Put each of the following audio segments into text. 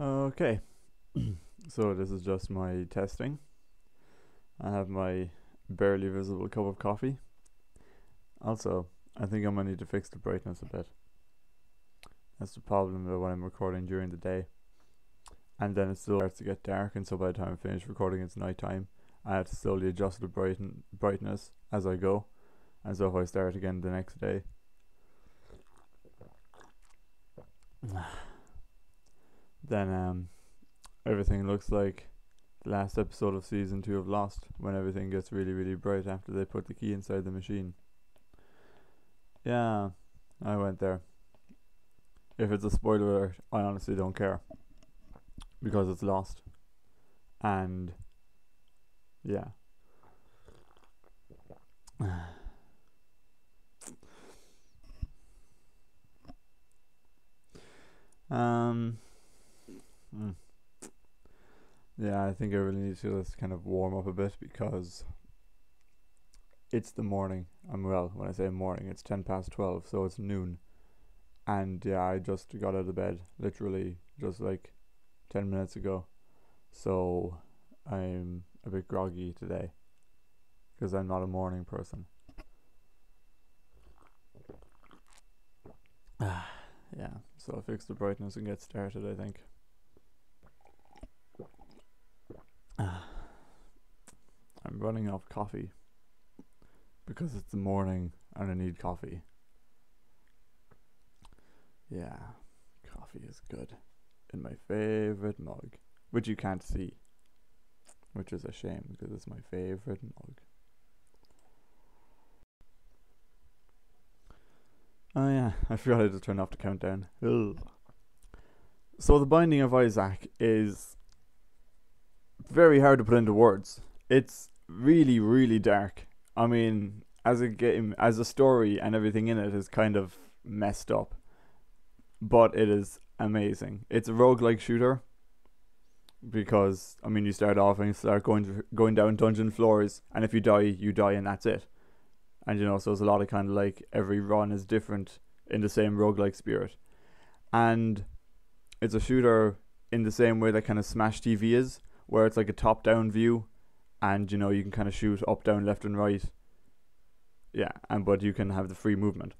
Okay, so this is just my testing. I have my barely visible cup of coffee. Also, I think I might need to fix the brightness a bit. That's the problem when I'm recording during the day. And then it still starts to get dark, and so by the time I finish recording, it's night time. I have to slowly adjust the brightness as I go. And so if I start again the next day, then everything looks like the last episode of season 2 of Lost, when everything gets really, really bright after they put the key inside the machine. Yeah, I went there. If it's a spoiler alert, I honestly don't care, because it's Lost. And yeah. um yeah, I think I really need to just kind of warm up a bit, because it's the morning. Well, when I say morning, it's 10 past 12, so it's noon. And yeah, I just got out of bed literally just like 10 minutes ago. So I'm a bit groggy today, because I'm not a morning person. Yeah, so I'll fix the brightness and get started, I think. I'm running out of coffee, because it's the morning and I need coffee. Yeah, coffee is good. In my favorite mug, which you can't see, which is a shame, because it's my favorite mug. Oh yeah, I forgot to turn off the countdown. Ugh. So The Binding of Isaac is very hard to put into words. It's really, really dark. I mean, as a game, as a story, and everything in it is kind of messed up, but it is amazing. It's a roguelike shooter, because I mean, you start off and you start going down dungeon floors, and if you die, and that's it. And so there's a lot of kind of like every run is different in the same roguelike spirit. And it's a shooter in the same way that kind of Smash TV is, where it's like a top-down view, and you can kind of shoot up, down, left, and right. Yeah, but you can have the free movement.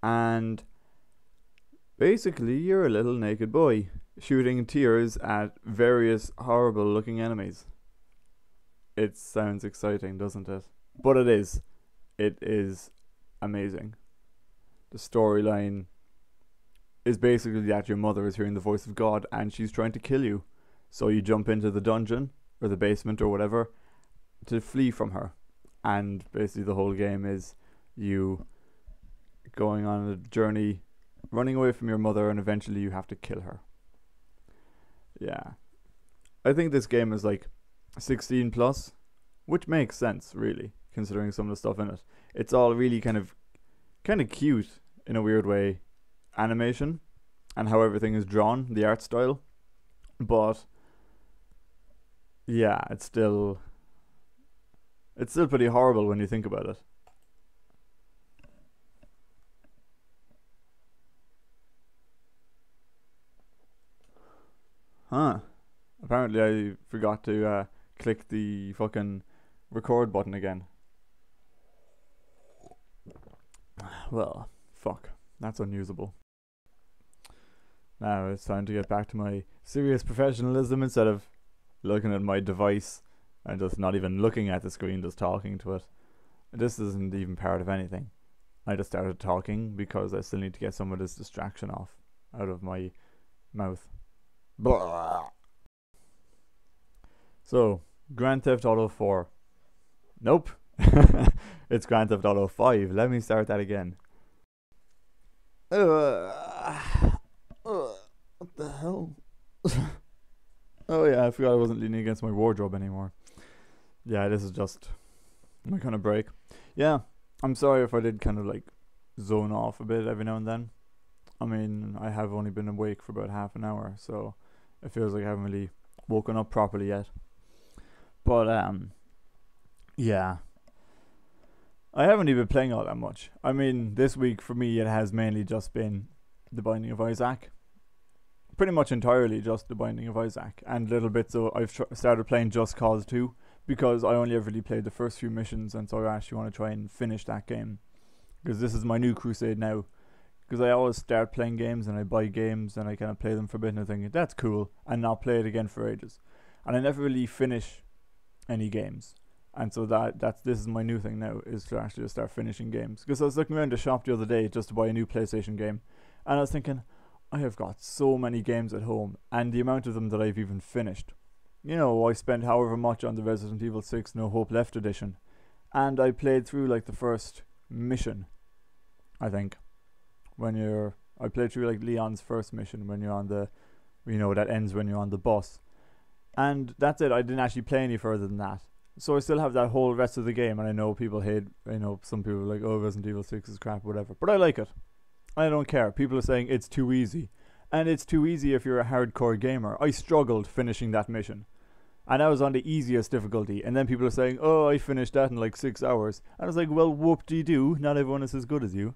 And basically, you're a little naked boy shooting tears at various horrible-looking enemies. It sounds exciting, doesn't it? But it is. It is amazing. The storyline is basically that your mother is hearing the voice of God and she's trying to kill you. So you jump into the dungeon or the basement or whatever to flee from her. And basically the whole game is you going on a journey, running away from your mother, and eventually you have to kill her. Yeah. I think this game is like 16 plus, which makes sense, really, considering some of the stuff in it. It's all really kind of cute in a weird way, animation, and how everything is drawn, the art style. But yeah, it's still pretty horrible when you think about it. Huh. Apparently I forgot to click the fucking record button again. Well, fuck. That's unusable. Now it's time to get back to my serious professionalism instead of looking at my device and just not even looking at the screen, just talking to it. This isn't even part of anything. I just started talking because I still need to get some of this distraction out of my mouth. Blah. So, Grand Theft Auto 4. Nope. It's Grand Theft Auto 5. Let me start that again. What the hell? Oh yeah, I forgot I wasn't leaning against my wardrobe anymore. Yeah, this is just my kind of break. Yeah, I'm sorry if I did kind of like zone off a bit every now and then. I mean, I have only been awake for about half an hour, so it feels like I haven't really woken up properly yet. But yeah, I haven't even been playing all that much. I mean, this week for me it has mainly just been The Binding of Isaac, pretty much entirely just The Binding of Isaac, and little bits of I've started playing Just Cause 2 because I only ever really played the first few missions, and so I actually want to try and finish that game because this is my new crusade now. Because I always start playing games and I buy games and I kind of play them for a bit and I think that's cool and not play it again for ages, and I never really finish any games. And so this is my new thing now, is to actually start finishing games. Because I was looking around the shop the other day just to buy a new PlayStation game, and I was thinking, I have got so many games at home, and the amount of them that I've even finished. You know, I spent however much on the Resident Evil 6 No Hope Left edition, and I played through like the first mission, I think. I played through like Leon's first mission when you're on the, that ends when you're on the bus. And that's it, I didn't actually play any further than that. So I still have that whole rest of the game, and I know people hate, some people are like, oh, Resident Evil 6 is crap, whatever. But I like it. I don't care. People are saying it's too easy. And it's too easy if you're a hardcore gamer. I struggled finishing that mission. And I was on the easiest difficulty. And then people are saying, oh, I finished that in like 6 hours. And I was like, well, whoop-de-doo. Not everyone is as good as you.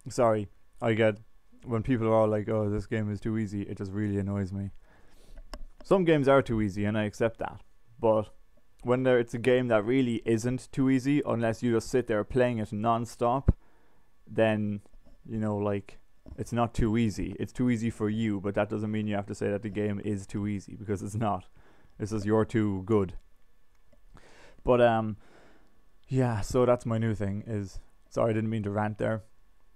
Sorry. I get, when people are all like, oh, this game is too easy, it just really annoys me. Some games are too easy, and I accept that. But when it's a game that really isn't too easy, unless you just sit there playing it non-stop, then, it's not too easy. It's too easy for you, but that doesn't mean you have to say that the game is too easy, because it's not. It's just you're too good. But, so that's my new thing is... Sorry, I didn't mean to rant there.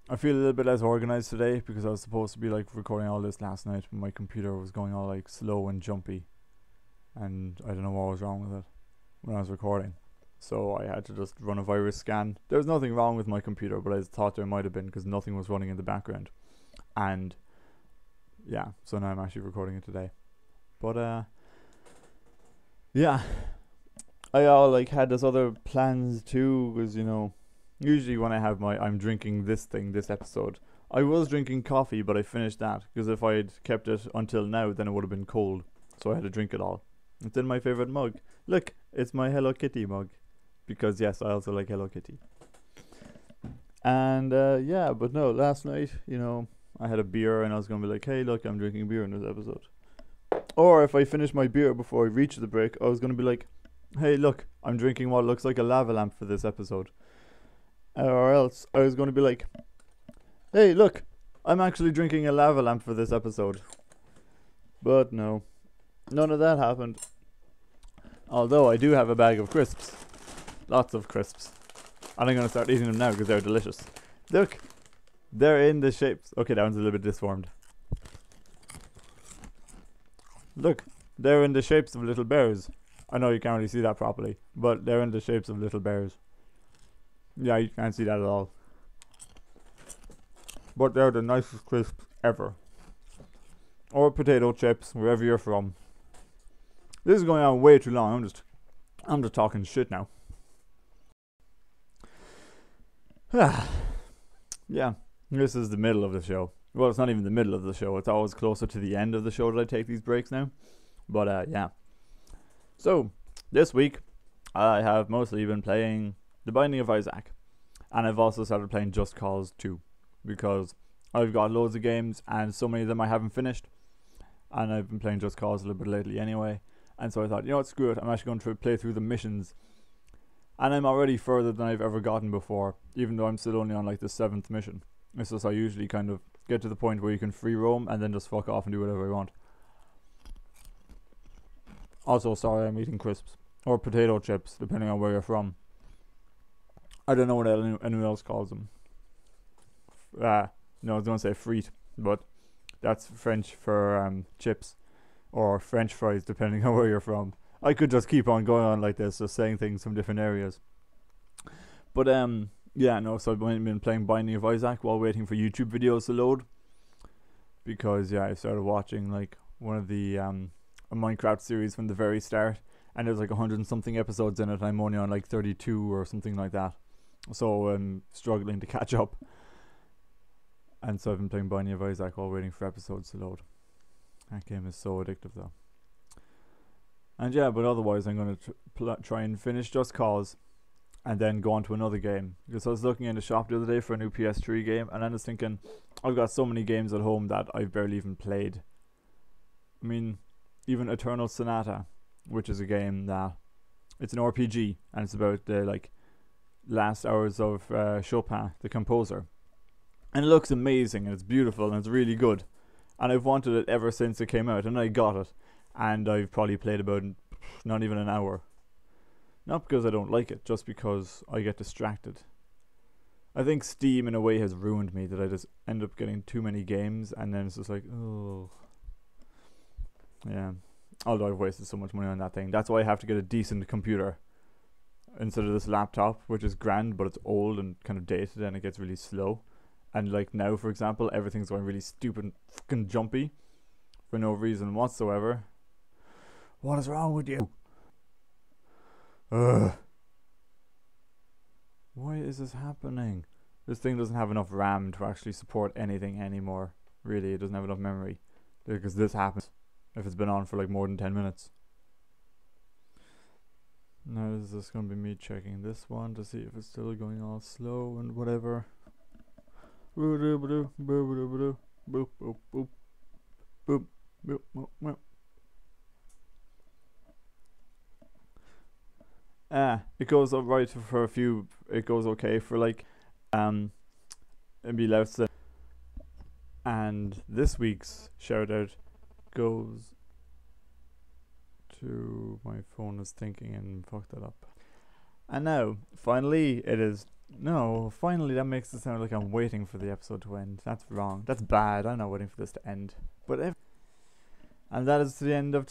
I feel a little bit less organized today, because I was supposed to be, recording all this last night, but my computer was going all, slow and jumpy. And I don't know what was wrong with it when I was recording. So I had to just run a virus scan. There was nothing wrong with my computer, but I thought there might have been because nothing was running in the background. And yeah, so now I'm actually recording it today. But I all had this other plans too, because usually when I have I'm drinking this episode, I was drinking coffee, but I finished that because if I had kept it until now, then it would have been cold. So I had to drink it all. It's in my favorite mug. Look, it's my Hello Kitty mug. Because yes, I also like Hello Kitty. And but no, last night, I had a beer and I was going to be like, hey, look, I'm drinking beer in this episode. Or if I finish my beer before I reach the break, I was going to be like, hey, look, I'm drinking what looks like a lava lamp for this episode. Or else I was going to be like, hey, look, I'm actually drinking a lava lamp for this episode. But no, none of that happened. Although I do have a bag of crisps. Lots of crisps. And I'm going to start eating them now because they're delicious. Look, they're in the shapes. Okay, that one's a little bit disformed. Look, they're in the shapes of little bears. I know you can't really see that properly, but they're in the shapes of little bears. Yeah, you can't see that at all. But they're the nicest crisps ever. Or potato chips, wherever you're from. This is going on way too long. I'm just talking shit now. Yeah, this is the middle of the show. Well, it's not even the middle of the show. It's always closer to the end of the show that I take these breaks now. But yeah. So, this week, I have mostly been playing The Binding of Isaac. And I've also started playing Just Cause 2. Because I've got loads of games and so many of them I haven't finished. And I've been playing Just Cause a little bit lately anyway. And so I thought, you know what, screw it. I'm actually going to play through the missions. And I'm already further than I've ever gotten before. Even though I'm still only on the 7th mission. It's just I usually kind of get to the point where you can free roam and then just fuck off and do whatever I want. Also, sorry, I'm eating crisps. Or potato chips, depending on where you're from. I don't know what anyone else calls them. No, I was going to say frite. But that's French for chips. Or French fries, depending on where you're from. I could just keep on going on like this, just saying things from different areas. But yeah, no, so I've been playing Binding of Isaac while waiting for YouTube videos to load. Because, yeah, I started watching, one of the a Minecraft series from the very start. And there's 100 and something episodes in it. I'm only on 32 or something like that. So I'm struggling to catch up. And so I've been playing Binding of Isaac while waiting for episodes to load. That game is so addictive though. And yeah, but otherwise I'm going to try and finish Just Cause. And then go on to another game. Because I was looking in the shop the other day for a new PS3 game. And I was thinking, I've got so many games at home that I've barely even played. I mean, even Eternal Sonata, which is a game that it's an RPG and it's about the like last hours of Chopin, the composer, and it looks amazing and it's beautiful and it's really good, and I've wanted it ever since it came out, and I got it, and I've probably played about not even an hour. Not because I don't like it, just because I get distracted. I think Steam in a way has ruined me, that I just end up getting too many games and then it's just like, oh. Yeah. Although I've wasted so much money on that thing. That's why I have to get a decent computer instead of this laptop, which is grand, but it's old and kind of dated and it gets really slow. And like now, for example, everything's going really stupid and fucking jumpy for no reason whatsoever. What is wrong with you? Ugh. Why is this happening? This thing doesn't have enough RAM to actually support anything anymore. Really, it doesn't have enough memory. Because this happens if it's been on for like more than 10 minutes. Now this is going to be me checking this one to see if it's still going all slow and whatever. Boop, boop, boop, boop, boop, boop. It goes alright for a few. It goes okay for like maybe less than. And this week's shout out goes to my phone is thinking and fucked that up. And now, finally, it is. No, finally, that makes it sound like I'm waiting for the episode to end. That's wrong. That's bad. I'm not waiting for this to end. But and that is the end of